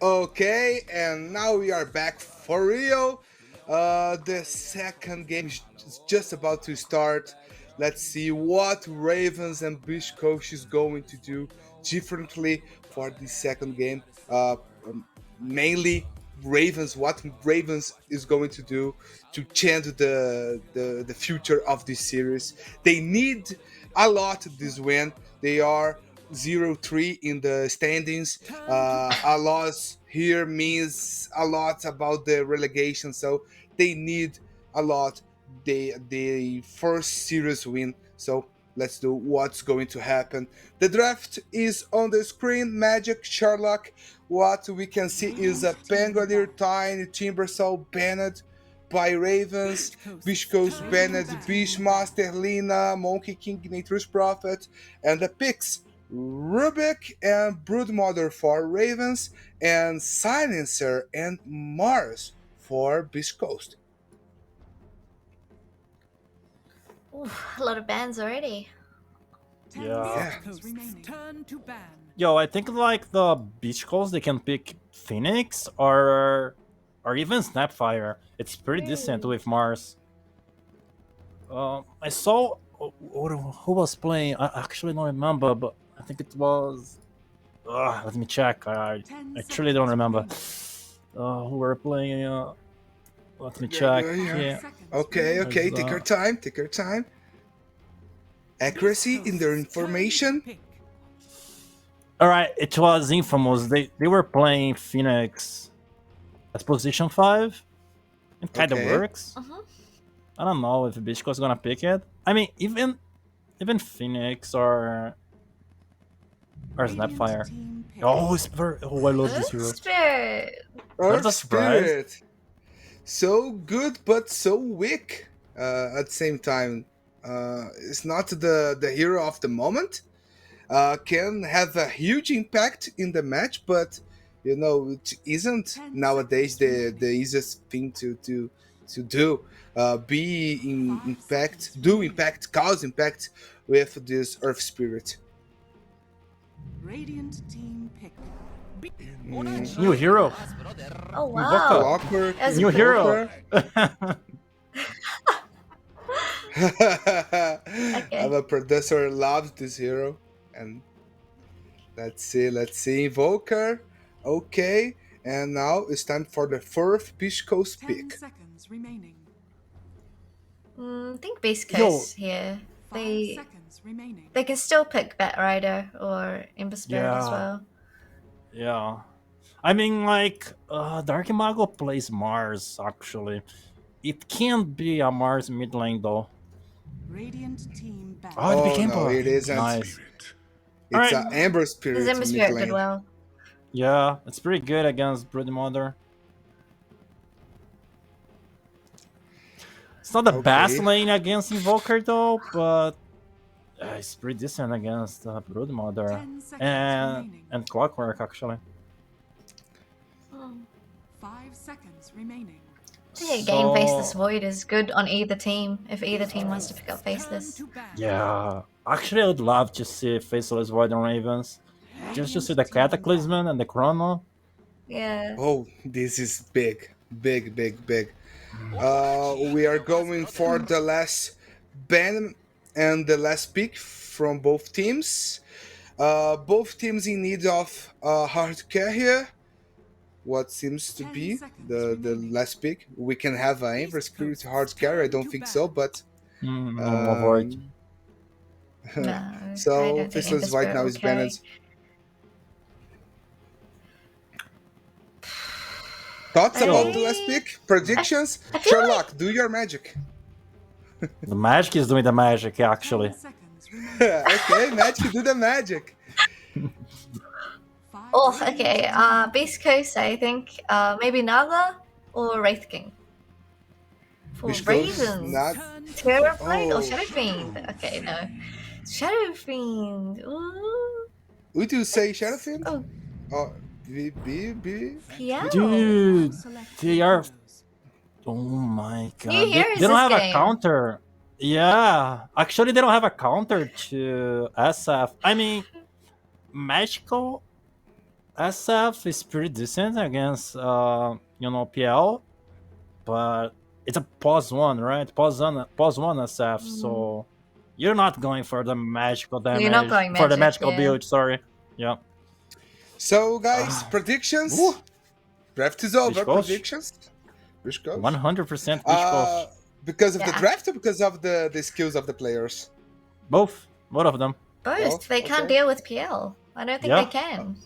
Okay, and now we are back for real. The second game is just about to start. Let's see what Ravens and Beach Coach is going to do differently for the second game. Mainly Ravens, what Ravens is going to do to change the future of this series. They need a lot this win. They are 0-3 in the standings. A loss here means a lot about the relegation, so they need a lot. The first series win. So let's do what's going to happen. The draft is on the screen. Magic, Sherlock. What we can see is a Pangolier, Tiny, Timbersaw, banned by Ravens, Beastcoast, banned, Beastmaster, Lina, Monkey King, Nature's Prophet, and the picks Rubik and Broodmother for Ravens, and Silencer and Mars for Beast Coast. Ooh, a lot of bands already. Yeah. Turn to ban. Yo, I think like the beach calls they can pick Phoenix or even Snapfire. It's pretty decent with Mars. I saw who was playing. I actually don't remember, but I think it was. Let me check. I truly don't remember. Who were playing? Let me check. Yeah. Okay, There's, take your time, take your time. Accuracy in their information. All right, it was Infamous. They were playing Phoenix as position 5. It kind of Okay. works. I don't know if Bitco's gonna pick it. I mean, even Phoenix or Snapfire. Oh, oh, I love this hero. Spirit. Earth a surprise. Spirit. So good, but so weak at the same time. It's not the hero of the moment. Can have a huge impact in the match, but you know it isn't nowadays the easiest thing to do. Be in impact, do impact, cause impact with this Earth Spirit. Radiant team pick. New hero. Oh wow. Invoker. Awkward. As New hero. I'm a producer, loves this hero, and let's see, Invoker. Okay, and now it's time for the fourth Beach Coast 10 pick. seconds remaining. I think Beast Coast here. 5 seconds remaining. They can still pick Bat Rider or Ember Spirit as Yeah. well. Yeah. I mean, like, Dark Imago plays Mars, actually. It can't be a Mars mid lane, though. Radiant team back. Oh, it became no, it isn't. Nice. It's Alright. an Amber Spirit. His Ember mid Spirit lane. did well. Yeah, it's pretty good against Broodmother. It's not the best lane against Invoker, though, but it's pretty decent against Broodmother. 10 seconds And Clockwork, actually. 5 seconds remaining. I think again, Faceless Void is good on either team, if either team wants to pick up Faceless. Turn to ban. Yeah, actually, I would love to see Faceless Void on Ravens. Just to see the Cataclysm and the Chrono. Yeah. Oh, this is big. We are going for the last ban and the last pick from both teams. Both teams in need of hard carrier. What seems to be the last pick. We can have an Amber Spirit hard carry. I don't think so, but Avoid. No, I so don't think Faceless Ember White Spirit now will is carry. banned. Thoughts about the last pick? Predictions? I feel Sherlock, do your magic. The Magic is doing the magic, actually. 10 seconds remaining. Okay, magic, do the magic. 5 Oh, seconds okay. remaining. Beast Coast, I think. Maybe Naga or Wraith King. For Beast Coast, Ravens. not- Terrorblade Oh. or Shadow Fiend? Okay, no. Shadow Fiend. Ooh. Would you say Shadowfiend? Oh, Oh, be. Piano. Dude, Select they are. heroes. Oh my god. New They heroes don't this have a game. counter. Yeah. Actually, they don't have a counter to SF. I mean, Magical SF is pretty decent against PL, but it's a pause one, right? Pause one SF, so you're not going for the magical damage. You're not going for the magic, magical yeah. build. Sorry. Yeah. So, guys, predictions. Ooh. Draft is over. Beach Coast. Predictions. Beach Coast. 100% Beach Coast. Because of the Yeah. draft or because of the skills of the players? Both of them. Both. They can't okay. deal with PL. I don't think Yeah. they can.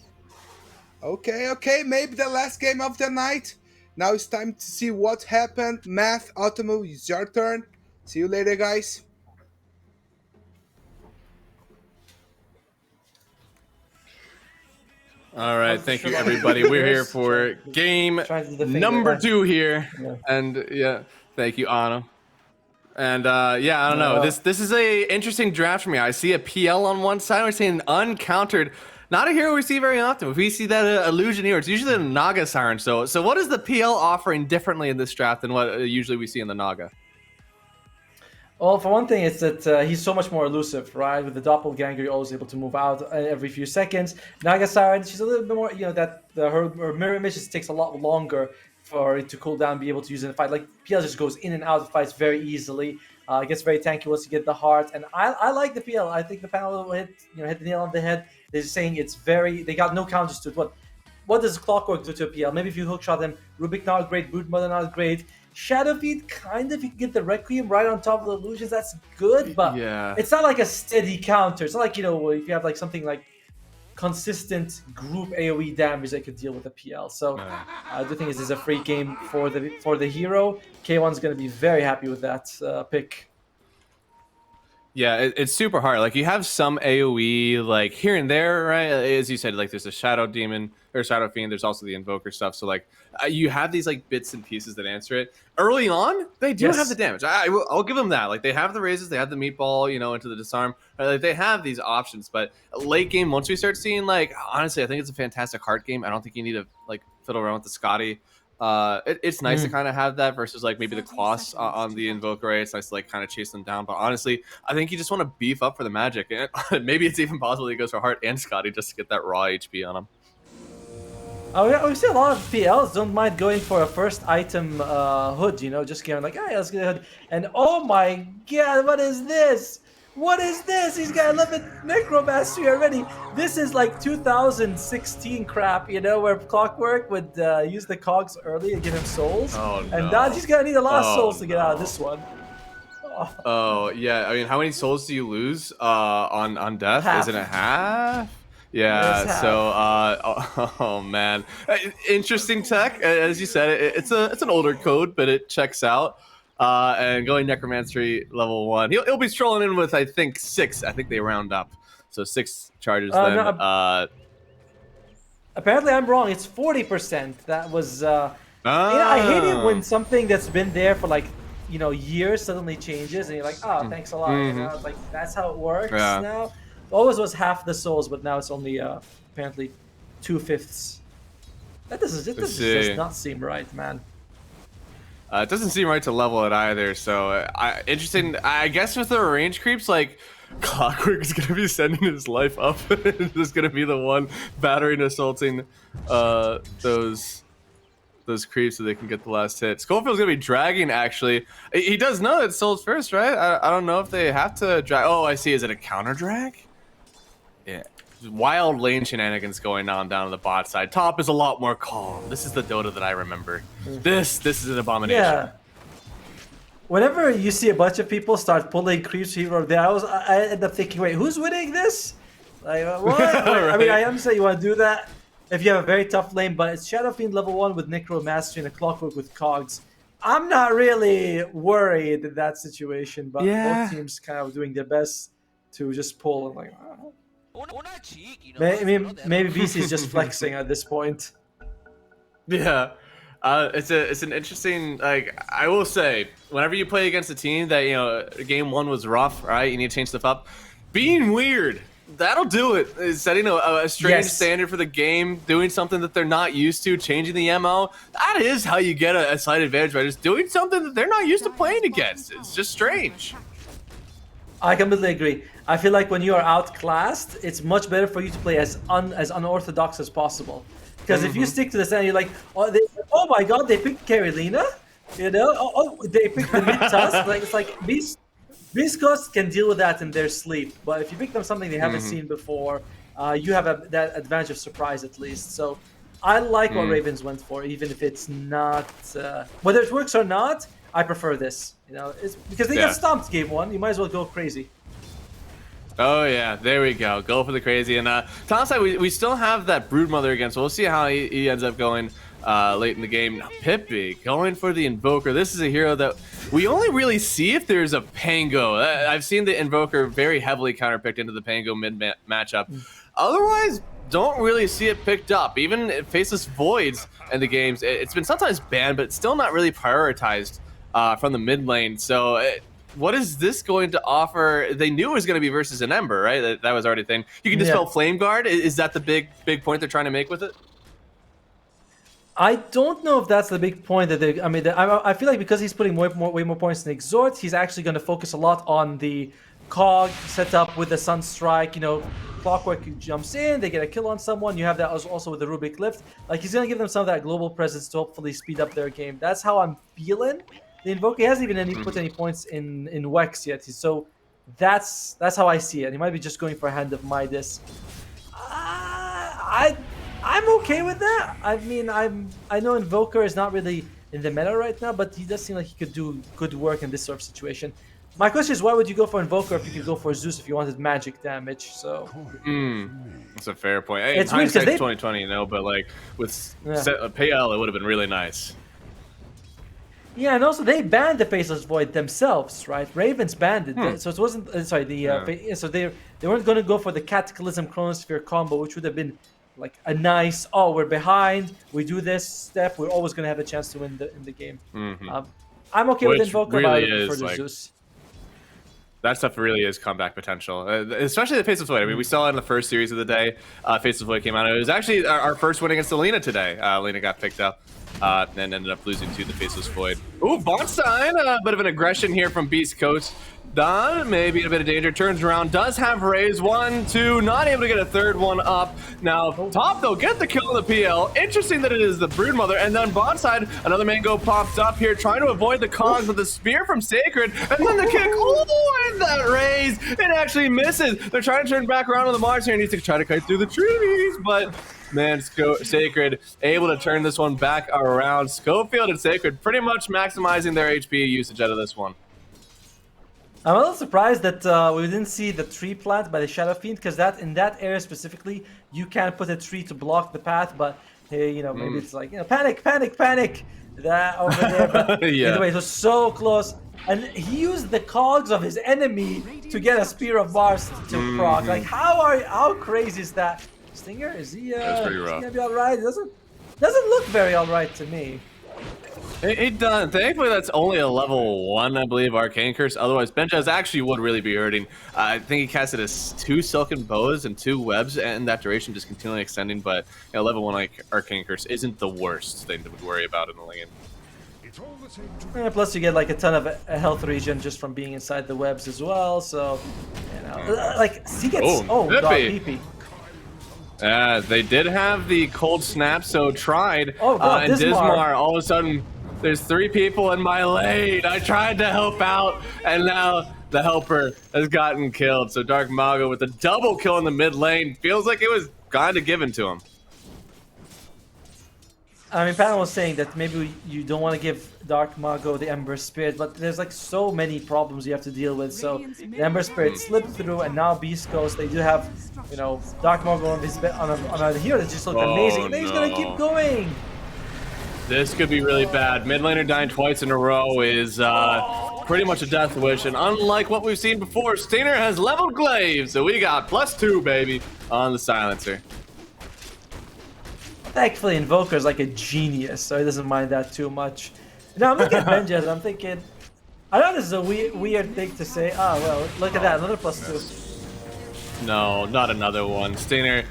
Okay. Maybe the last game of the night. Now it's time to see what happened. Math, Otomo, it's your turn. See you later, guys. All right, thank you, everybody. We're here for game number 2 here, and yeah, thank you, Anna. And yeah, I don't know. This is a interesting draft for me. I see a PL on one side. We're seeing uncountered. Not a hero we see very often. If we see that illusion here, it's usually the Naga Siren. So what is the PL offering differently in this draft than what usually we see in the Naga? Well, for one thing, it's that he's so much more elusive, right? With the doppelganger, you're always able to move out every few seconds. Naga Siren, she's a little bit more, her mirror image just takes a lot longer for it to cool down, be able to use it in a fight. Like, PL just goes in and out of fights very easily. It gets very tanky once you get the heart. And I like the PL. I think the panel hit the nail on the head. They're saying they got no counters to it. What does Clockwork do to a PL? Maybe if you hookshot them, Rubik not great, Brood Mother not great. Shadowfeed, kind of, you can get the Requiem right on top of the illusions, that's good, but it's not like a steady counter. It's not like, if you have like something like consistent group AoE damage that could deal with a PL. So I do think this is a free game for the hero. K1's going to be very happy with that pick. Yeah, it's super hard. Like, you have some AoE, like, here and there, right? As you said, like, there's a Shadow Demon, or Shadow Fiend, there's also the Invoker stuff. So, like, you have these, like, bits and pieces that answer it. Early on, they do have the damage. I'll give them that. Like, they have the raises, they have the meatball, into the disarm. Like, they have these options. But late game, once we start seeing, like, honestly, I think it's a fantastic heart game. I don't think you need to, like, fiddle around with the Scotty. It's nice to kind of have that versus like maybe the Kloss on the Invoker. Right? It's nice to like kind of chase them down. But honestly, I think you just want to beef up for the magic. And maybe it's even possible he goes for Heart and Scotty just to get that raw HP on him. Oh yeah, we see a lot of PLs don't mind going for a first item hood. Just going like, hey, let's get a hood. And oh my god, what is this? What is this? He's got 11 Necromastery already. This is like 2016 crap, where Clockwork would use the cogs early and give him souls. Oh, no. And Dodgy's gonna need a lot of souls to get out of this one. Oh, yeah. I mean, how many souls do you lose on death? Half. Isn't it half? Yeah, Half. So, oh man. Interesting tech. As you said, it's an older code, but it checks out. And going Necromancy level 1. He'll be strolling in with, I think, 6. I think they round up. So 6 charges then. No, apparently I'm wrong. It's 40%. That was... I hate it when something that's been there for like, years suddenly changes and you're like, oh, thanks a lot. It's like, that's how it works now. It always was half the souls, but now it's only apparently 2/5. That does not seem right, man. It doesn't seem right to level it either, so interesting. I guess with the range creeps, like, Clockwork is going to be sending his life up. There's going to be the one battering, assaulting those creeps so they can get the last hit. Schofield's going to be dragging, actually. He does know it's Souls first, right? I don't know if they have to drag. Oh, I see. Is it a counter drag? Yeah. Wild lane shenanigans going on down the bot side. Top is a lot more calm. This is the Dota that I remember. This is an abomination. Yeah. Whenever you see a bunch of people start pulling creeps here or there, I end up thinking, wait, who's winning this? Like, what? Right. I mean, I understand you want to do that if you have a very tough lane, but it's Shadow Fiend level 1 with Necromastery and a Clockwork with Cogs. I'm not really worried in that situation, but both teams kind of doing their best to just pull and like, maybe BC is just flexing at this point. Yeah, it's an interesting, like, I will say, whenever you play against a team that game 1 was rough, right? You need to change stuff up. Being weird, that'll do it. Setting a strange standard for the game, doing something that they're not used to, changing the MO. That is how you get a slight advantage, right? Just doing something that they're not used to playing against. It's just strange. I completely agree. I feel like when you are outclassed, it's much better for you to play as unorthodox as possible. Because if you stick to the center, you're like, oh my god, they picked Carolina, you know, they picked the mid tusk. Like it's like beastcoast can deal with that in their sleep. But if you pick them something they haven't seen before, you have that advantage of surprise at least. So I like what Ravens went for, even if it's not whether it works or not. I prefer this, you know, it's because they got stomped game 1. You might as well go crazy. Oh yeah, there we go. Go for the crazy. And Tom's side, we still have that Broodmother again, so we'll see how he ends up going late in the game. Now, Pippi going for the Invoker. This is a hero that we only really see if there's a Pango. I've seen the Invoker very heavily counterpicked into the Pango mid matchup. Otherwise, don't really see it picked up. Even Faceless Voids in the games, it's been sometimes banned, but it's still not really prioritized from the mid lane. So what is this going to offer? They knew it was going to be versus an Ember, right? That was already a thing. You can dispel Flame Guard. Is that the big point they're trying to make with it? I don't know if that's the big point that they. I mean, I feel like because he's putting way more points in Exhort, he's actually going to focus a lot on the cog setup with the Sunstrike. You know, Clockwork jumps in, they get a kill on someone. You have that also with the Rubik Lift. Like he's going to give them some of that global presence to hopefully speed up their game. That's how I'm feeling. The Invoker, he hasn't even put any points in Wex yet, so that's how I see it. He might be just going for a Hand of Midas. I'm okay with that. I mean, I know Invoker is not really in the meta right now, but he does seem like he could do good work in this sort of situation. My question is, why would you go for Invoker if you could go for Zeus if you wanted magic damage? So that's a fair point. Hey, it's weird because 2020, you know, but like with PL, it would have been really nice. Yeah, and also they banned the Faceless Void themselves, right? Ravens banned it, so it wasn't. Sorry, so they weren't going to go for the Cataclysm Chronosphere combo, which would have been like a nice. Oh, we're behind. We do this step. We're always going to have a chance to win in the game. I'm okay with Invoker, but I prefer the Zeus. That stuff really is comeback potential, especially the Faceless Void. I mean, we saw it in the first series of the day. Faceless Void came out. It was actually our first win against Alina today. Alina got picked up. And ended up losing to the Faceless Void. Ooh, Bonstein, a bit of an aggression here from Beast Coast. Don, maybe in a bit of danger, turns around, does have raise, 1, 2, not able to get a third one up. Now, top though, get the kill on the PL. Interesting that it is the Broodmother, and then Bondside, another Mango popped up here, trying to avoid the cogs with the spear from Sacred, and then the kick, ooh, and that raise, it actually misses. They're trying to turn back around on the Mars here, and needs to try to kite through the trees, but man, Sacred able to turn this one back around. Schofield and Sacred pretty much maximizing their HP usage out of this one. I'm a little surprised that we didn't see the tree plant by the Shadow Fiend, because in that area specifically, you can put a tree to block the path, but hey, you know, maybe it's like, you know, panic, that over there. But anyway, it was so close. And he used the cogs of his enemy to get a Spear of Mars to proc. Like, how crazy is that? Stinger, is he gonna be alright? Doesn't look very alright to me. It does. Thankfully, that's only a level 1, I believe, Arcane Curse. Otherwise, Benjaz actually would really be hurting. I think he casted as 2 Silken Bows and 2 Webs, and that duration just continually extending. But you know, level 1 Arcane Curse isn't the worst thing to worry about in the lane. Plus, you get like a ton of health regen just from being inside the webs as well. So, you know, like he gets god, PP. They did have the cold snap, so tried. Oh god, and Dismar, all of a sudden, there's 3 people in my lane. I tried to help out, and now the helper has gotten killed. So Dark Mago with a double kill in the mid lane. Feels like it was kind of given to him. I mean, Pan was saying that maybe you don't want to give Dark Mago the Ember Spirit, but there's like so many problems you have to deal with. So the Ember Spirit slipped through, and now Beast Coast, they do have, you know, Dark Mago on a hero that just looked amazing. And he's gonna keep going. This could be really bad. Mid laner dying twice in a row is pretty much a death wish, and unlike what we've seen before, Stainer has leveled Glaive, so we got +2, baby, on the Silencer. Thankfully, Invoker is like a genius, so he doesn't mind that too much. Now I'm looking at Benjaz and I'm thinking, I know this is a weird thing to say. Oh, well, look at that, another +2. No, not another one. Stainer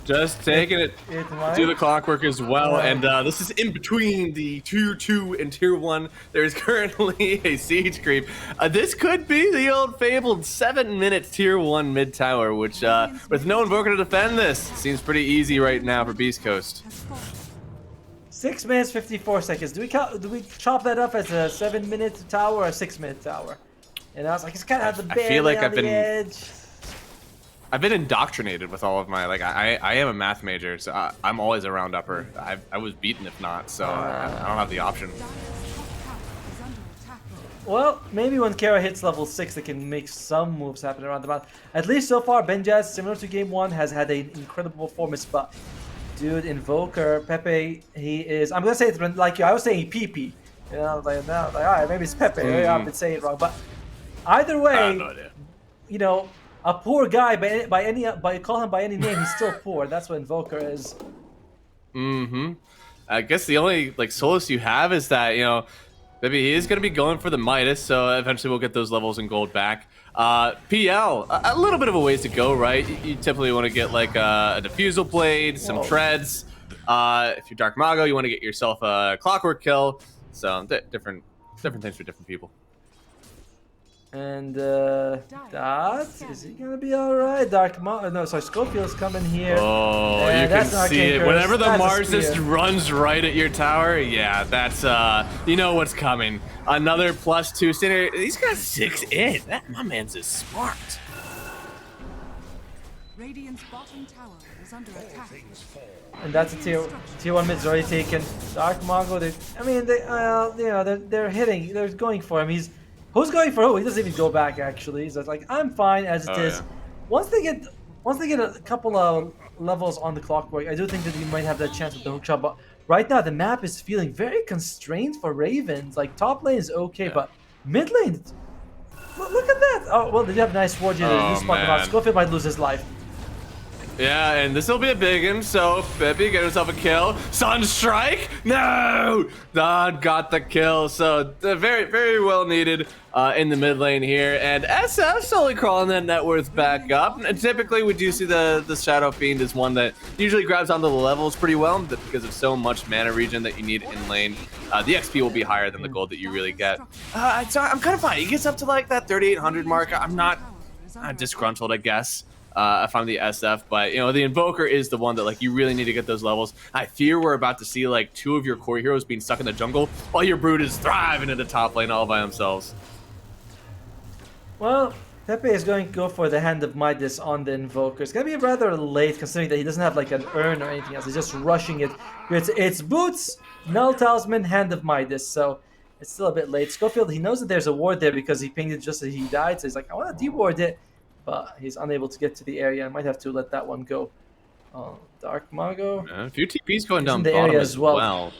Just taking it It might. to the clockwork as well, and this is in between the tier 2 and tier 1. There's currently a siege creep. This could be the old fabled 7-minute tier 1 mid tower, which with no invoker to defend this, seems pretty easy right now for Beast Coast. 6 minutes 54 seconds. Do we chop that up as a 7-minute tower or a 6-minute tower? And I was like, it's kind of the I feel like I've been indoctrinated with all of my, like, I am a math major, so I'm always around upper. I was beaten if not, so I don't have the option. Well, maybe when Kara hits level 6, they can make some moves happen around the map. At least so far, Benjaz, similar to game 1, has had an incredible performance, but dude, Invoker, Pepe, he is, I'm gonna say it like you, I was saying PP. You know, like, no, like, alright, maybe it's Pepe, maybe I've been saying it wrong, but either way, you know, a poor guy by call him by any name, he's still poor. That's what Invoker is. I guess the only like solace you have is that, you know, maybe he is going to be going for the Midas, so eventually we'll get those levels in gold back. PL, a little bit of a ways to go, right? You typically want to get like a diffusal blade, some treads. If you're Dark Mago, you want to get yourself a clockwork kill. So different things for different people. And that is he gonna be all right? No, sorry, Scopio's coming here. Oh, and you can see it. Whenever the That's a Marsist spear. runs right at your tower, yeah, that's you know what's coming. Another +2 center. He's got 6 in. My man's is smart. Radiant's bottom tower is under attack. And that's a tier 1 mid's already taken. Dark Mago, they're hitting, they're going for him. Who's going for who? He doesn't even go back actually. He's like, I'm fine as it is. Yeah. Once they get a couple of levels on the clockwork, I do think that you might have that chance with the hook shot. But right now the map is feeling very constrained for Ravens. Like top lane is okay, but mid lane, look at that. Oh well, they have a nice ward here. Oh, man. Scofield might lose his life. Yeah, and this will be a big one, so Pepe get himself a kill. Sunstrike? No! God got the kill, so very, very well needed in the mid lane here. And SF slowly crawling that net worth back up. And typically we do see the Shadow Fiend is one that usually grabs onto the levels pretty well, but because of so much mana regen that you need in lane, the XP will be higher than the gold that you really get. So I'm kind of fine. He gets up to like that 3,800 mark. I'm not disgruntled, I guess. If I'm the SF, but you know, the Invoker is the one that like you really need to get those levels. I fear we're about to see like 2 of your core heroes being stuck in the jungle while your Brood is thriving in the top lane all by themselves. Well, Pepe is going to go for the Hand of Midas on the Invoker. It's going to be rather late considering that he doesn't have like an urn or anything else. He's just rushing it. It's Boots, Null Talisman, Hand of Midas. So it's still a bit late. Schofield, he knows that there's a ward there because he pinged it just as he died. So he's like, I want to deward it. But he's unable to get to the area. I might have to let that one go. Dark Mago. A few TPs going down in the bottom area as as well. well.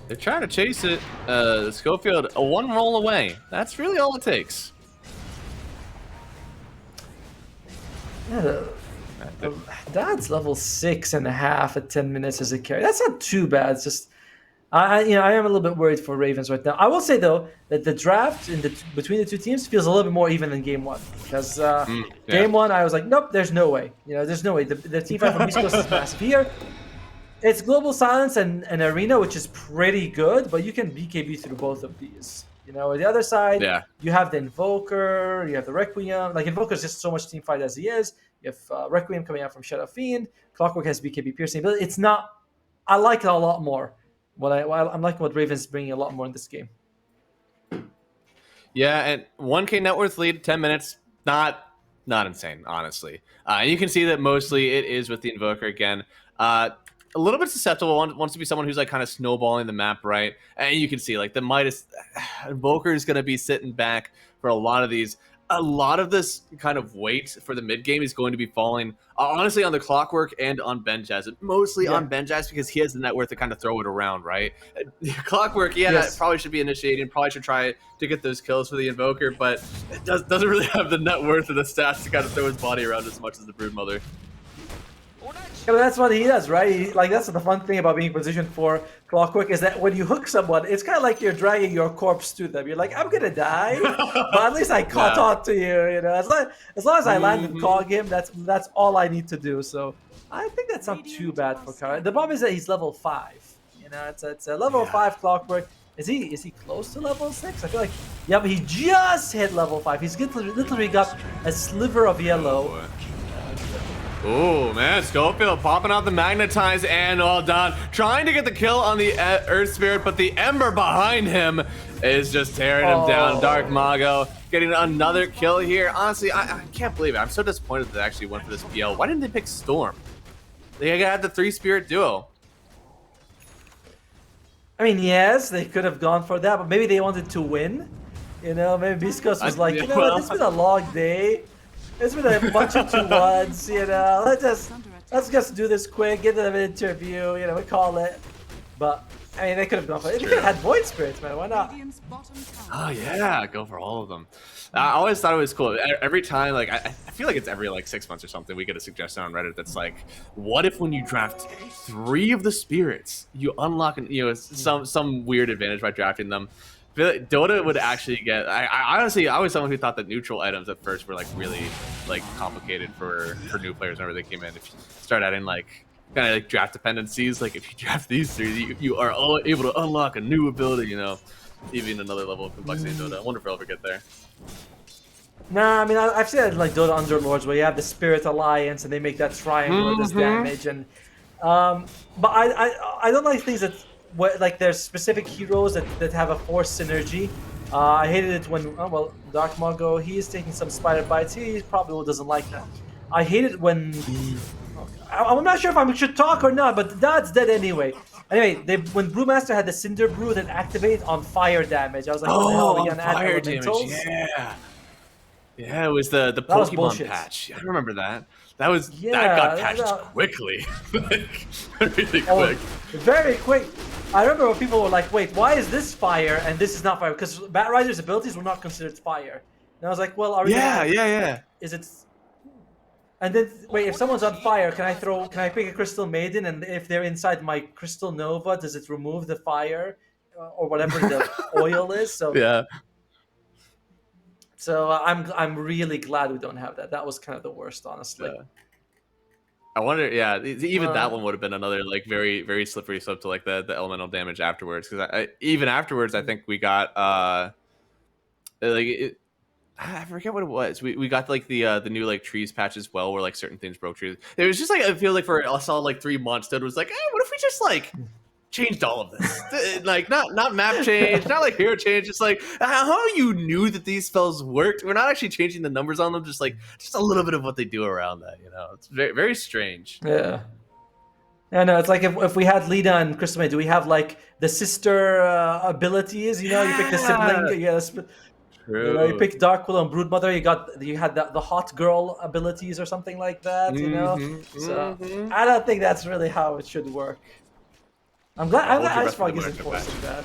They're trying to chase it. Schofield, a 1 roll away. That's really all it takes. Yeah, Dad's level 6.5 at 10 minutes as a carry. That's not too bad. It's just, I am a little bit worried for Ravens right now. I will say though that the draft between the two teams feels a little bit more even than game 1 because game 1 I was like, nope, there's no way. You know, there's no way. The team fight from East Coast is massive. Here, it's Global Silence and Arena, which is pretty good, but you can BKB through both of these. You know, on the other side, you have the Invoker, you have the Requiem. Like Invoker is just so much team fight as he is. You have Requiem coming out from Shadow Fiend. Clockwork has BKB piercing, but it's not. I like it a lot more. I'm liking what Ravens bringing a lot more in this game. Yeah, and 1K net worth lead, 10 minutes, not insane, honestly. You can see that mostly it is with the Invoker again. A little bit susceptible, wants to be someone who's like kind of snowballing the map, right? And you can see like the Midas Invoker is going to be sitting back for a lot of these. A lot of this kind of weight for the mid game is going to be falling, honestly, on the Clockwork and on Benjaz. Mostly on Benjaz because he has the net worth to kind of throw it around, right? Clockwork, that probably should be initiating, probably should try to get those kills for the Invoker, but it doesn't really have the net worth or the stats to kind of throw his body around as much as the Broodmother. Yeah, but that's what he does, right? Like that's the fun thing about being positioned for Clockwork is that when you hook someone, it's kind of like you're dragging your corpse to them. You're like, I'm gonna die, but at least I caught on to you. You know, as long as I land and cog him, that's all I need to do. So I think that's not too bad for Kara. The problem is that he's level 5. You know, it's a level 5 clockwork. Is he close to level 6? I feel like, yeah, but he just hit level 5. He's literally got a sliver of yellow. Oh man, Schofield popping out the magnetize and all done. Trying to get the kill on the Earth Spirit, but the Ember behind him is just tearing him down. Dark Mago getting another kill here. Honestly, I can't believe it. I'm so disappointed that they actually went for this PL. Why didn't they pick Storm? They had the 3-spirit duo. I mean, yes, they could have gone for that, but maybe they wanted to win. You know, maybe beastcoast was like, you know what, it's been a long day. It's been a bunch of 2-1s, you know. Let's just do this quick, get them an interview, you know, we call it. But I mean, they could have gone for it. They could have had Void Spirits, man. Why not? Oh yeah, go for all of them. I always thought it was cool. Every time, like I feel like it's every like 6 months or something, we get a suggestion on Reddit that's like, what if when you draft 3 of the spirits, you unlock some weird advantage by drafting them? I feel like Dota would actually get. I honestly, I was someone who thought that neutral items at first were like really like complicated for new players whenever they came in. If you start adding like kind of like draft dependencies, like if you draft these 3, you are all able to unlock a new ability. You know, even another level of complexity in Dota. I wonder if I'll ever get there. Nah, I mean, I've seen it like Dota Underlords where you have the Spirit Alliance and they make that triangle with this damage, and but I don't like things that like there's specific heroes that have a force synergy. I hated it when Dark Mago, he is taking some spider bites. He probably doesn't like that. I hate it when I'm not sure if I should talk or not, but that's dead anyway. Anyway, when Brewmaster had the Cinder Brew that activate on fire damage, I was like, what the hell are we gonna add fire damage, yeah, it was the Pokemon patch. I remember that. That got patched quickly, like really quick. Very quick. I remember when people were like, wait, why is this fire and this is not fire? Because Bat Rider's abilities were not considered fire. And I was like, well, are we yeah. Is it? And then wait, if someone's on fire, can I pick a Crystal Maiden, and if they're inside my Crystal Nova, does it remove the fire or whatever the oil is? So yeah. So I'm really glad we don't have that. That was kind of the worst, honestly. Yeah. I wonder, even that one would have been another like very, very slippery slope to like the elemental damage afterwards. Because even afterwards, I think we got I forget what it was. We got like the new like trees patch as well, where like certain things broke trees. It was just like I feel like for a solid like 3 months, Dota was like, hey, what if we just like changed all of this? Like not map change, not like hero change. Just like how you knew that these spells worked. We're not actually changing the numbers on them. Just a little bit of what they do around that. You know, it's very, very strange. Yeah. Yeah, no, it's like if we had Lida and Crystal Maid, do we have like the sister abilities? You know, you pick the sibling. True. You know, you pick Dark Willow and Broodmother. You had the hot girl abilities or something like that. You know, so I don't think that's really how it should work. I'm glad Icefrog isn't forcing that.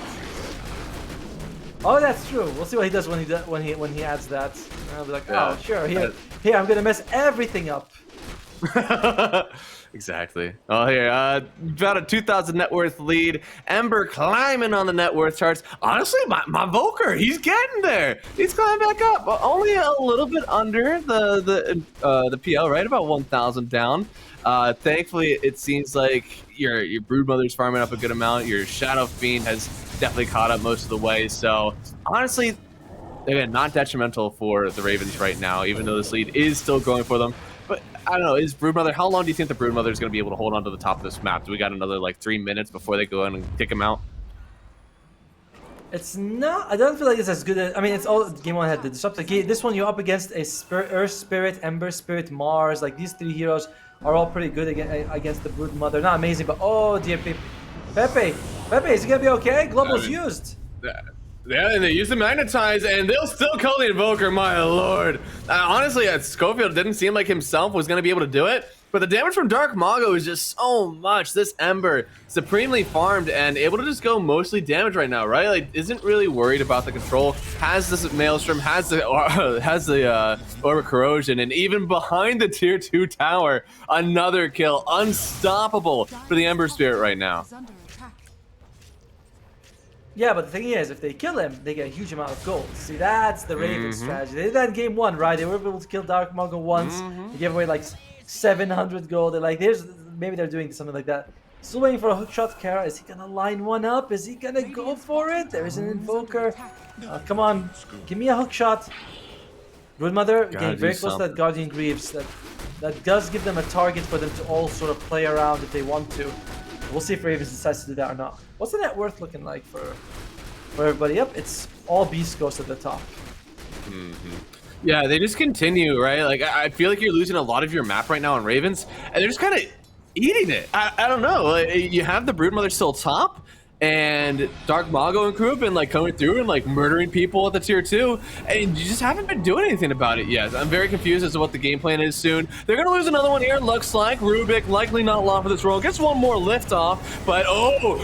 Oh, that's true. We'll see what he does when he adds that. And I'll be like, oh, sure. Here, I'm gonna mess everything up. Exactly. Oh, here, about a 2,000 net worth lead. Ember climbing on the net worth charts. Honestly, my Volker, he's getting there. He's climbing back up, but only a little bit under the PL, right? About 1,000 down. Thankfully, it seems like your Broodmother's farming up a good amount. Your Shadow Fiend has definitely caught up most of the way. So honestly, again, not detrimental for the Ravens right now, even though this lead is still going for them. But I don't know, is Broodmother, how long do you think the Broodmother is going to be able to hold on to the top of this map? Do we got another like 3 minutes before they go in and kick him out? It's not. I don't feel like it's as good as. I mean, it's all game one had the disruptor. This one you're up against a Earth Spirit, Ember Spirit, Mars. Like these 3 heroes are all pretty good against the Broodmother. Not amazing, but oh dear, Pepe, is he gonna be okay? Global's used. Yeah, and they use the magnetize, and they'll still call the Invoker, my lord. Honestly, Schofield didn't seem like himself was going to be able to do it, but the damage from Dark Mago is just so much. This Ember, supremely farmed and able to just go mostly damage right now, right? Like, isn't really worried about the control, has this Maelstrom, has the Orb of Corrosion, and even behind the tier 2 tower, another kill. Unstoppable for the Ember Spirit right now. Yeah, but the thing is, if they kill him, they get a huge amount of gold. See, that's the Raven strategy. They did that in game 1, right? They were able to kill Dark Mago once. They gave away like 700 gold. They're like, maybe they're doing something like that. Still waiting for a hook shot. Kara, is he gonna line one up? Is he gonna go for it? There is an invoker. Come on, give me a hook shot. Broodmother getting very close to that Guardian Greaves. That does give them a target for them to all sort of play around if they want to. We'll see if Ravens decides to do that or not. What's the net worth looking like for everybody? Yep, it's all Beast Coast at the top. Yeah, they just continue, right? Like, I feel like you're losing a lot of your map right now on Ravens, and they're just kind of eating it. I don't know. You have the Broodmother still top, and Dark Mago and crew have been like coming through and like murdering people at the tier 2, and you just haven't been doing anything about it yet. I'm very confused as to what the game plan is soon. They're gonna lose another one here, looks like. Rubik likely not long for this role. Gets one more lift off, but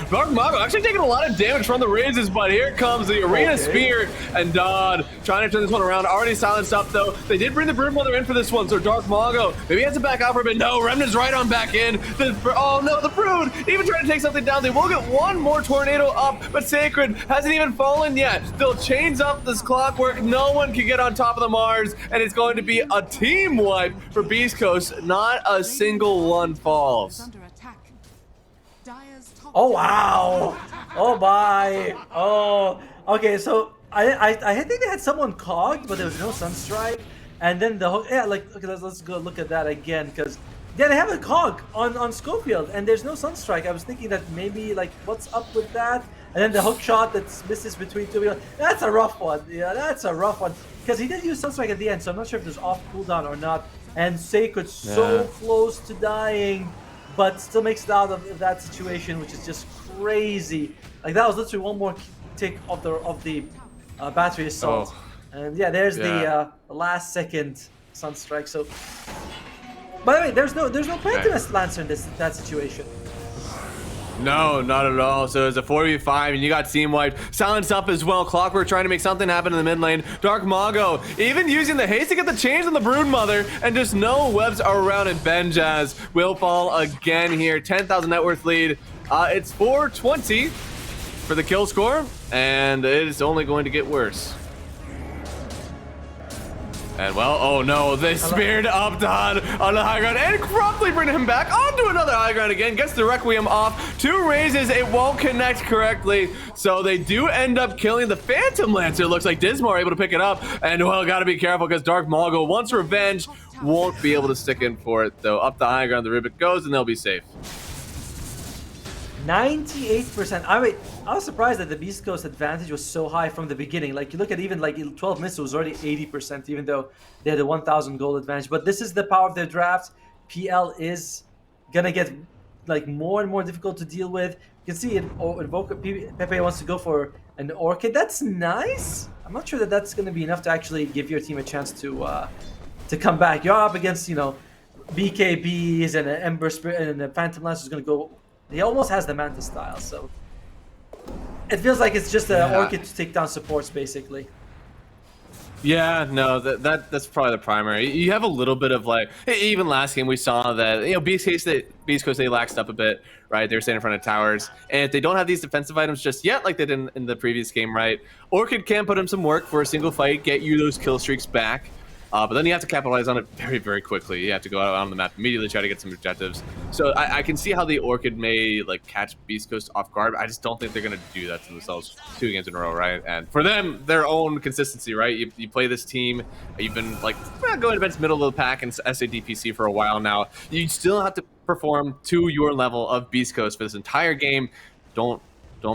Dark Mago actually taking a lot of damage from the raises, but here comes the Arena Spear, and Dodd trying to turn this one around. Already silenced up though. They did bring the Broodmother in for this one, so Dark Mago maybe has to back out for a bit. No, Remnant's right on back in. Oh no, the Brood even trying to take something down. They will get one more tornado up, but Sacred hasn't even fallen yet. Still chains up this clockwork. No one can get on top of the Mars, and it's going to be a team wipe for Beast Coast. Not a single one falls. Oh wow! Oh my! Oh, okay. So I think they had someone cogged, but there was no Sunstrike, and then the hook. Yeah, like okay, let's go look at that again because. Yeah, they have a cog on Schofield, and there's no Sunstrike. I was thinking that maybe, like, what's up with that? And then the hook shot that misses between two. That's a rough one. Yeah, that's a rough one. Because he did use Sunstrike at the end, so I'm not sure if there's off cooldown or not. And Sacred so close to dying, but still makes it out of that situation, which is just crazy. Like, that was literally one more tick of the battery assault. And yeah, there's the last second Sunstrike. So. By the way, there's no Pantheonist Lancer in that situation. No, not at all. So it's a 4v5, and you got team wiped. Silence up as well. Clockwork trying to make something happen in the mid lane. Dark Mago even using the haste to get the chains on the Broodmother, and just no webs around it. Benjaz will fall again here. 10,000 net worth lead. It's 420 for the kill score, and it is only going to get worse. And well, oh no, they speared up Dodd on the high ground and promptly bring him back onto another high ground again. Gets the Requiem off. 2 raises, it won't connect correctly. So they do end up killing the Phantom Lancer. Looks like Dismar able to pick it up. And well, gotta be careful because Dark Mago wants revenge. Won't be able to stick in for it though. Up the high ground, the Rubik goes and they'll be safe. 98%. I was surprised that the Beast Coast advantage was so high from the beginning. Like, you look at even like 12 miss, it was already 80%, even though they had a 1,000 gold advantage. But this is the power of their draft. PL is gonna get like more and more difficult to deal with. You can see it. Invoker Pepe wants to go for an Orchid. That's nice. I'm not sure that that's gonna be enough to actually give your team a chance to come back. You're up against, you know, BKBs and an Ember Spirit, and the Phantom Lancer is gonna go. He almost has the Manta style, so it feels like it's just an Orchid to take down supports, basically. Yeah, no, that's probably the primary. You have a little bit of like, even last game we saw that, you know, Beast Coast they laxed up a bit, right? They're standing in front of towers, and if they don't have these defensive items just yet, like they did in the previous game, right? Orchid can put in some work for a single fight, get you those kill streaks back. But then you have to capitalize on it very, very quickly. You have to go out on the map immediately, try to get some objectives. So I can see how the Orchid may like catch Beast Coast off guard. I just don't think they're going to do that to themselves 2 games in a row, right? And for them, their own consistency, right? You play this team, you've been like going against middle of the pack in SA DPC for a while now. You still have to perform to your level of Beast Coast for this entire game. Don't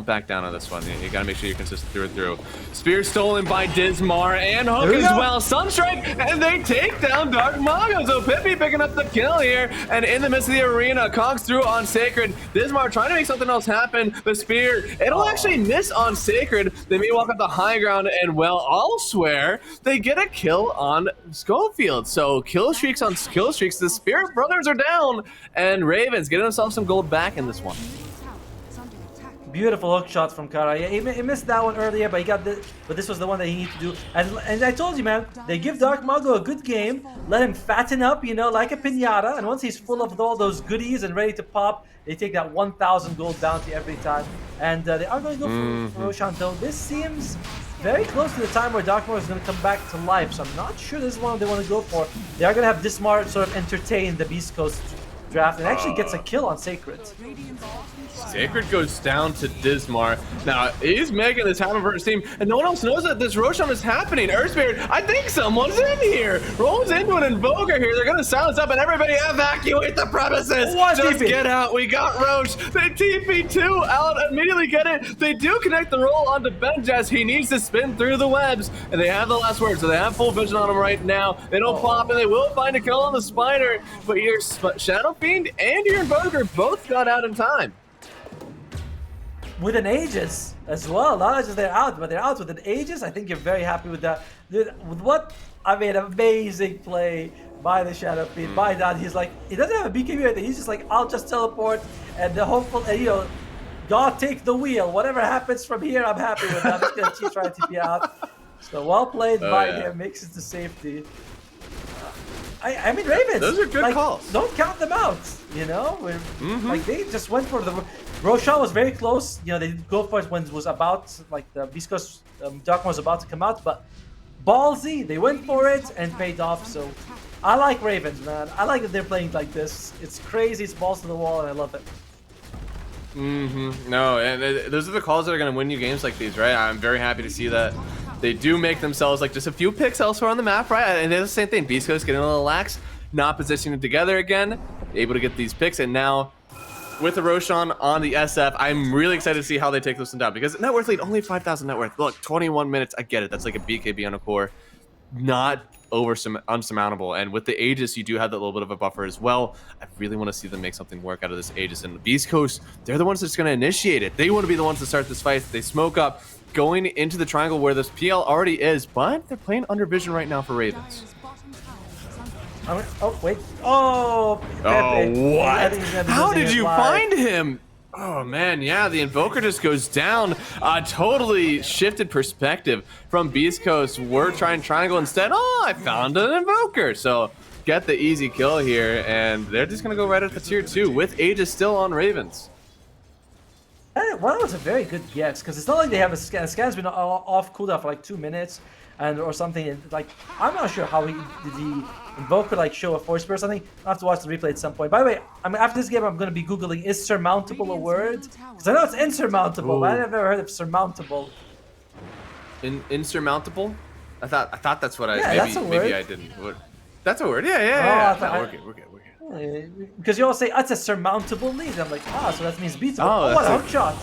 back down on this one. You gotta make sure you're consistent through and through. Spear stolen by Dismar and Hook as well. Sunstrike, and they take down Dark Mago. So Pippi picking up the kill here, and in the midst of the arena, Cogs through on Sacred. Dismar trying to make something else happen. The Spear, it'll actually miss on Sacred. They may walk up the high ground, and well, I'll swear, they get a kill on Schofield. So kill streaks on kill streaks. The Spirit Brothers are down, and Ravens getting themselves some gold back in this one. Beautiful hook shot from Kara. Yeah, he missed that one earlier, but he got this. But this was the one that he needed to do. And I told you, man, they give Dark Mago a good game, let him fatten up, you know, like a piñata. And once he's full of all those goodies and ready to pop, they take that 1,000 gold bounty every time. And they are going to go for Roshan, though. This seems very close to the time where Darkmoor is going to come back to life, so I'm not sure this is one they want to go for. They are going to have Dismar sort of entertain the Beast Coast draft and actually gets a kill on Sacred. Sacred goes down to Dismar. Now, he's making this happen for his team, and no one else knows that this Roshan is happening. Earthspirit, I think someone's in here. Rolls into an Invoker here. They're going to silence up, and everybody evacuate the premises. Just TP. Get out. We got Roche. They TP2 out, immediately get it. They do connect the roll onto Benjaz. He needs to spin through the webs, and they have the last word, so they have full vision on him right now. They don't pop, and they will find a kill on the Spider, but your Shadow Fiend and your Invoker both got out in time. With an Aegis as well. Not just they're out, but they're out with an Aegis. I think you're very happy with that. With what? I mean, amazing play by the Shadow Fiend. By that, he's like, he doesn't have a BKB right there. He's just like, I'll just teleport and the hopeful, and, you know, God take the wheel. Whatever happens from here, I'm happy with that. I'm just gonna try to TP out. So well played by him, makes it to safety. I mean, Ravens. Those are good calls. Don't count them out. You know, like they just went for the. Roshan was very close. You know, they did go for it when it was about, like the Beast Coast Darkmoor was about to come out, but ballsy, they went for it and paid off. So I like Ravens, man. I like that they're playing like this. It's crazy. It's balls to the wall, and I love it. No, and those are the calls that are going to win you games like these, right? I'm very happy to see that they do make themselves like just a few picks elsewhere on the map, right? And they're the same thing. Beast Coast getting a little lax, not positioning together again, able to get these picks, and now with the Roshan on the SF, I'm really excited to see how they take this one down, because net worth lead only 5,000 net worth. Look, 21 minutes, I get it. That's like a BKB on a core, not unsurmountable. And with the Aegis, you do have that little bit of a buffer as well. I really want to see them make something work out of this Aegis. And the Beast Coast, they're the ones that's going to initiate it. They want to be the ones to start this fight. They smoke up, going into the triangle where this PL already is, but they're playing under vision right now for Ravens. Oh, wait. Oh, what? How did you find him? Oh, man, yeah, the Invoker just goes down. Totally shifted perspective from Beast Coast. We're trying triangle instead. Oh, I found an Invoker. So get the easy kill here, and they're just going to go right at the tier 2 with Aegis still on Ravens. Well, that was a very good guess, because it's not like they have a scan. Scan's been off cooldown for like 2 minutes or something. And, like, I'm not sure how did the Invoker like show a force burst or something. I'll have to watch the replay at some point. By the way, I mean, after this game, I'm going to be Googling, is surmountable a word? Because I know it's insurmountable, but I've never heard of surmountable. Insurmountable? I thought that's what I, that's a word. Maybe I didn't. That's a word, yeah. No, we're good. Because you all say, it's a surmountable lead. I'm like, so that means beatable. Oh, what a hook shot.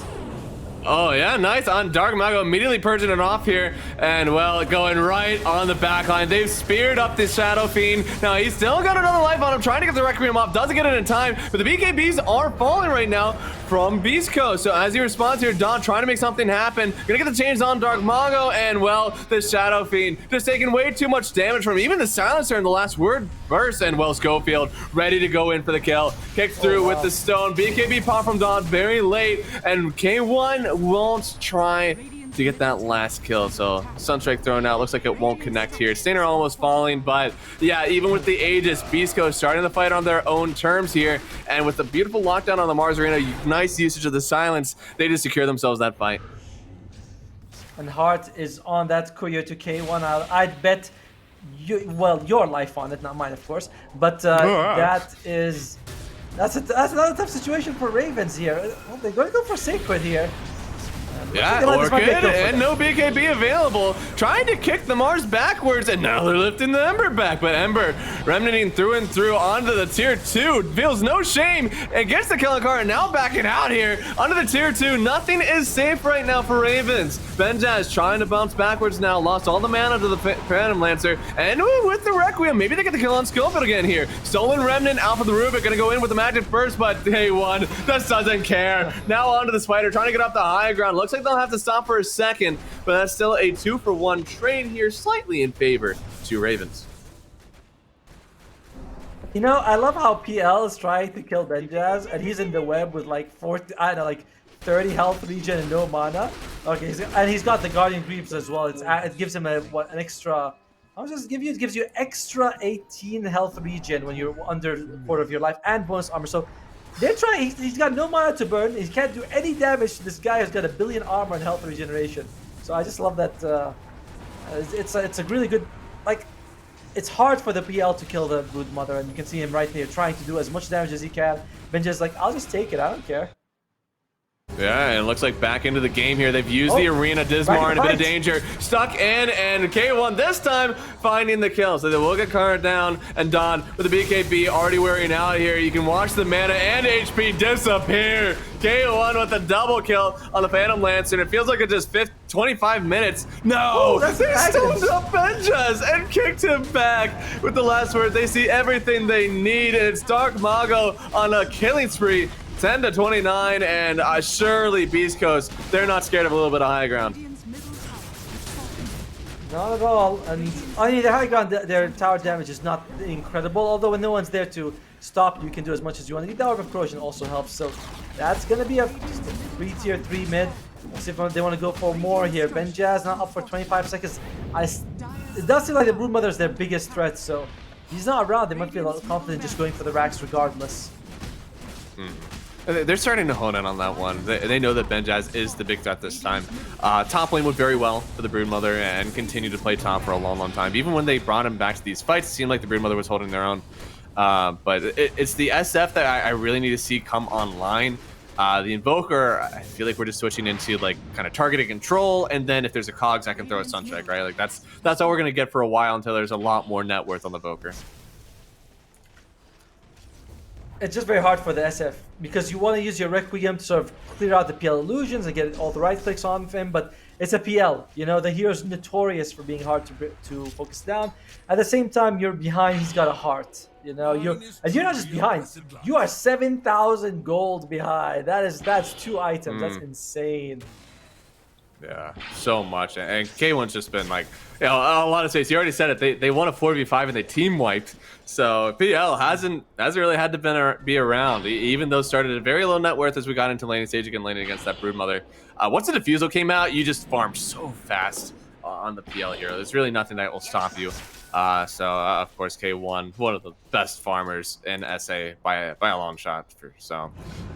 Oh, yeah, nice on Dark Mago, immediately purging it off here, and, well, going right on the backline. They've speared up this Shadow Fiend. Now, he's still got another life on him, trying to get the Requiem off, doesn't get it in time, but the BKBs are falling right now from Beast Coast. So as he responds here, Don trying to make something happen, gonna get the change on Dark Mago, and, well, the Shadow Fiend just taking way too much damage from him. Even the Silencer in the last word burst, and, well, Schofield ready to go in for the kill. Kicked through with the stone. BKB pop from Don very late, and K1 won't try to get that last kill. So Sunstrike thrown out, looks like it won't connect here. Stainer almost falling, but yeah, even with the Aegis, Beast Coast starting the fight on their own terms here, and with the beautiful lockdown on the Mars Arena, nice usage of the silence, they just secure themselves that fight. And Hart is on that courier to K1. I'd bet your life on it, not mine, of course, but that's another tough situation for Ravens here. Well, they're going to go for Sacred here. Yeah, Orchid and no BKB available. Trying to kick the Mars backwards, and now they're lifting the Ember back. But Ember remnanting through and through onto the tier 2. Feels no shame and gets the kill on card, and now backing out here onto the tier 2. Nothing is safe right now for Ravens. Benjaz trying to bounce backwards now. Lost all the mana to the Phantom Lancer. And with the Requiem, maybe they get the kill on Schofield again here. Stolen Remnant out for the Rubik. Gonna go in with the magic first, but K1 just doesn't care. Now onto the Spider, trying to get off the high ground. Looks like they'll have to stop for a second, but that's still a 2-for-1 trade here, slightly in favor to Ravens. You know, I love how PL is trying to kill Benjaz, and he's in the web with like 30 health regen and no mana. Okay, and he's got the Guardian Greaves as well. It gives him an extra. It gives you extra 18 health regen when you're under a quarter of your life and bonus armor. So they're trying. He's got no mana to burn. He can't do any damage to this guy who's got 1 billion armor and health regeneration. So I just love that. It's a really good, like, it's hard for the PL to kill the Brood Mother, and you can see him right there trying to do as much damage as he can. Benja's like, I'll just take it, I don't care. Yeah, and it looks like back into the game here. They've used the arena. Dismar in a bit of danger. Stuck in, and K1 this time finding the kill. So they will get Kara down, and Don with the BKB already wearing out here. You can watch the mana and HP disappear. K1 with a double kill on the Phantom Lancer, and it feels like it just 25 minutes. No! That's They stoned up Benjas and kicked him back with the last word. They see everything they need, and it's Dark Mago on a killing spree. 10 to 29, and surely Beast Coast, they're not scared of a little bit of high ground. Radiant's middle tower is falling. Not at all. And I mean, the high ground, their tower damage is not incredible. Although when no one's there to stop, you can do as much as you want. The Orb of Corrosion also helps. So that's gonna be just a 3-tier 3 mid. Let's see if they want to go for more here. Benjaz not up for 25 seconds. It does seem like the Brood Mother is their biggest threat. So he's not around. They might feel confident just going for the racks regardless. They're starting to hone in on that one. They know that Benjaz is the big threat this time. Top lane went very well for the Broodmother and continued to play top for a long, long time. Even when they brought him back to these fights, it seemed like the Broodmother was holding their own. But it's the SF that I really need to see come online. The Invoker, I feel like we're just switching into like kind of targeted control, and then if there's a Cogs, I can throw a Sunstrike, right? Like that's all we're gonna get for a while until there's a lot more net worth on the Invoker. It's just very hard for the SF because you want to use your Requiem to sort of clear out the PL illusions and get all the right clicks on him, but it's a PL. You know, the hero's notorious for being hard to focus down. At the same time, you're behind, he's got a heart. You know, you're not just behind, you are 7,000 gold behind. That's 2 items. That's insane. Yeah, so much. And K1's just been like, you know, a lot of space. You already said it. They won a 4v5 and they team wiped. So PL hasn't really had to be around. Even though started at a very low net worth as we got into laning stage again, laning against that Broodmother. Once the Diffusal came out, you just farm so fast on the PL hero. There's really nothing that will stop you. Of course, K1, one of the best farmers in SA by a long shot. So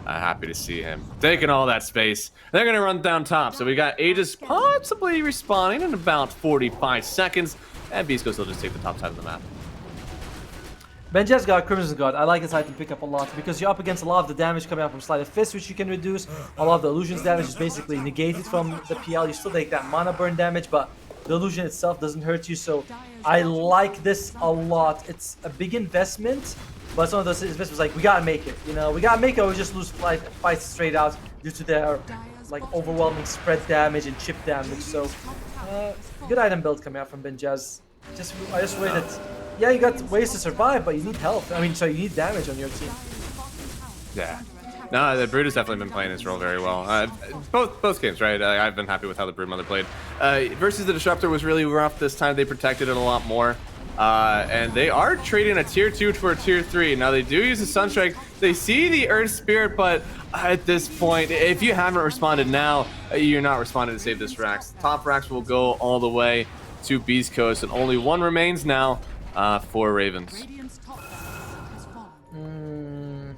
happy to see him taking all that space. They're going to run down top. So we got Aegis possibly respawning in about 45 seconds. And Beast Coast will just take the top side of the map. Benja's got Crimson Guard. I like this item pick up a lot because you're up against a lot of the damage coming out from Sleight of Fist, which you can reduce. A lot of the illusions damage is basically negated from the PL. You still take that mana burn damage, but the illusion itself doesn't hurt you. So I like this a lot. It's a big investment, but some of those investments like we gotta make it. You know, we gotta make it or we just lose fights straight out due to their like overwhelming spread damage and chip damage. So good item build coming out from Benjaz. I just worry that yeah, you got ways to survive, but you need health. I mean, so you need damage on your team. Yeah. No, the Brood has definitely been playing his role very well. Both games, right? I've been happy with how the Broodmother played. Versus the Disruptor was really rough this time. They protected it a lot more. And they are trading a tier 2 for a tier 3. Now they do use a Sunstrike. They see the Earth Spirit, but at this point, if you haven't responded now, you're not responding to save this Rax. Top Rax will go all the way to Beast Coast, and only one remains now for Ravens. Radiant's top tower has fallen.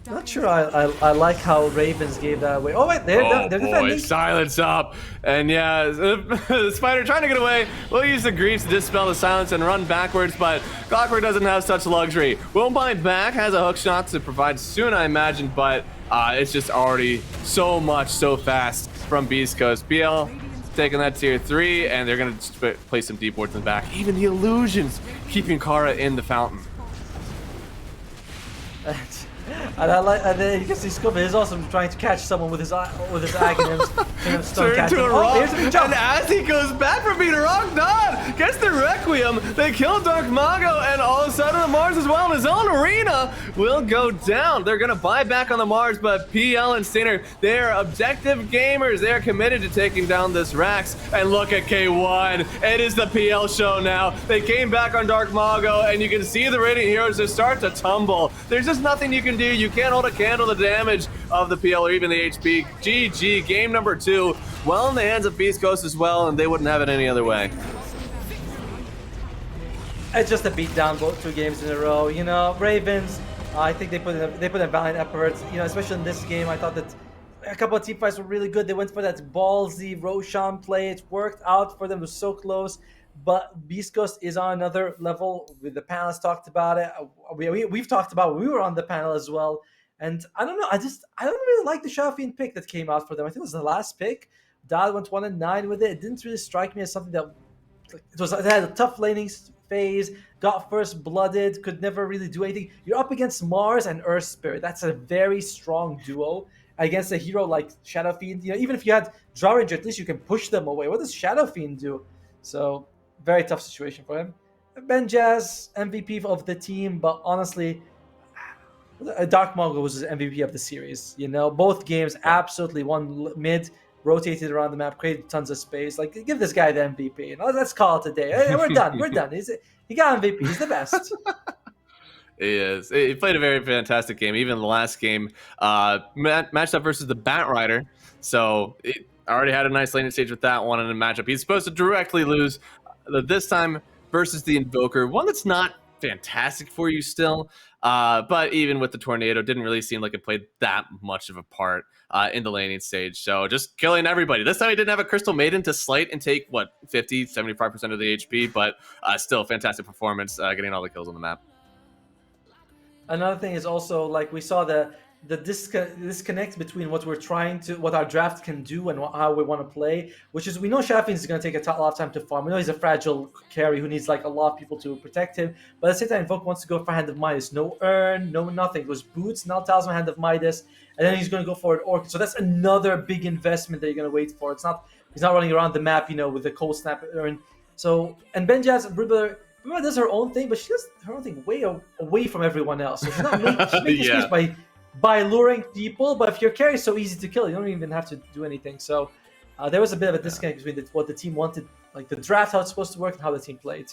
Not sure I like how Ravens gave that away. Oh wait, they're defending. Silence up. And yeah, the Spider trying to get away. We'll use the Greaves to dispel the silence and run backwards, but Clockwork doesn't have such luxury. Will buy back, has a hook shot to provide soon, I imagine, but it's just already so much, so fast from Beast Coast. PL taking that tier 3, and they're going to play some deep wards in the back. Even the illusions keeping Kara in the fountain. And I like, and then you can see Scubba is also trying to catch someone with his agonyms. Turn to a rock, and as he goes back from being a rock, Don gets the Requiem. They kill Dark Mago, and all of a sudden the Mars as well in his own arena will go down. They're gonna buy back on the Mars, but PL and Sinner, they are objective gamers. They are committed to taking down this Rax. And look at K1. It is the PL show now. They came back on Dark Mago, and you can see the Radiant Heroes just start to tumble. There's just nothing you can do. You can't hold a candle to the damage of the PL or even the HP. GG, game number 2. Well in the hands of Beast Coast as well, and they wouldn't have it any other way. It's just a beatdown both 2 games in a row. You know, Ravens, I think they put in valiant efforts. You know, especially in this game, I thought that a couple of team fights were really good. They went for that ballsy Roshan play. It worked out for them. It was so close. But Beast Coast is on another level. The panelists talked about it. We've talked about it. We were on the panel as well. And I don't know. I don't really like the Shadow Fiend pick that came out for them. I think it was the last pick. Dad went 1-9 with it. It didn't really strike me as something that it had a tough laning phase, got first blooded, could never really do anything. You're up against Mars and Earth Spirit. That's a very strong duo against a hero like Shadow Fiend. Even if you had Draw Ranger, at least you can push them away. What does Shadow Fiend do? So very tough situation for him. Ben Jazz, MVP of the team, but honestly, Dark Mongol was the MVP of the series. Both games absolutely won mid, rotated around the map, created tons of space. Like, give this guy the MVP. Let's call it a day. Hey, we're done. We're done. He got MVP. He's the best. He is. He played a very fantastic game. Even the last game, matched up versus the Bat Rider. So it already had a nice laning stage with that one in a matchup. He's supposed to directly lose this time versus the Invoker, one that's not fantastic for you still. But even with the Tornado, didn't really seem like it played that much of a part in the laning stage. So just killing everybody. This time he didn't have a Crystal Maiden to slight and take, 50, 75% of the HP, but still fantastic performance, getting all the kills on the map. Another thing is also, like, we saw the disconnect between what our draft can do and how we want to play, which is, we know Shadow Fiend is going to take a lot of time to farm. We know he's a fragile carry who needs like a lot of people to protect him, but at the same time, Invoke wants to go for Hand of Midas. No Urn, no nothing. It was Boots, now Talisman, Hand of Midas, and then he's going to go for an Orchid. So that's another big investment that you're going to wait for. He's not running around the map, with the Cold Snap Urn. So, and Ben Jazz, Ruba does her own thing, but she does her own thing way away from everyone else. So she's not making space by luring people, but if your carry is so easy to kill, you don't even have to do anything. So there was a bit of a disconnect between what the team wanted, like the draft, how it's supposed to work, and how the team played.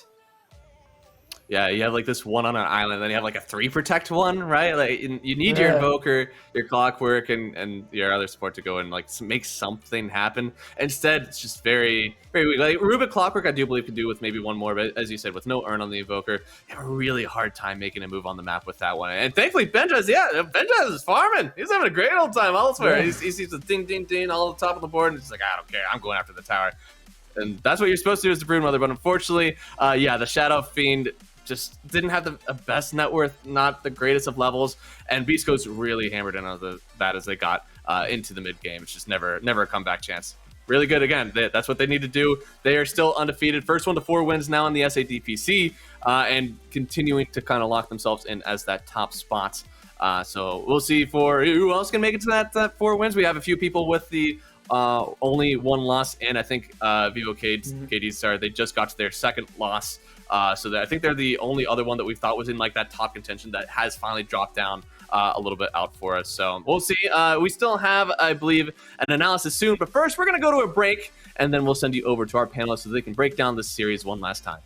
Yeah, you have like this one on an island, then you have like a 3 protect one, right? Like you need your Invoker, your Clockwork, and your other support to go and like make something happen. Instead, it's just very, very weak. Like Rubik Clockwork, I do believe could do with maybe one more, but as you said, with no Urn on the Invoker, you have a really hard time making a move on the map with that one. And thankfully, Benjaz is farming. He's having a great old time elsewhere. Yeah. He sees the ding, ding, ding all at the top of the board, and he's like, I don't care, I'm going after the tower. And that's what you're supposed to do as the Broodmother, but unfortunately, the Shadow Fiend just didn't have the best net worth, not the greatest of levels, and Beast Coast really hammered in on that as they got into the mid game. It's just never a comeback chance. Really good again. That's what they need to do. They are still undefeated. First 1 to 4 wins now in the SA DPC, and continuing to kind of lock themselves in as that top spot. So we'll see for who else can make it to that 4 wins. We have a few people with the only 1 loss, and I think Vivo KD Star, they just got to their 2nd loss. So I think they're the only other one that we thought was in like that top contention that has finally dropped down a little bit out for us. So we'll see. We still have, I believe, an analysis soon. But first, we're going to go to a break, and then we'll send you over to our panelists so they can break down this series one last time.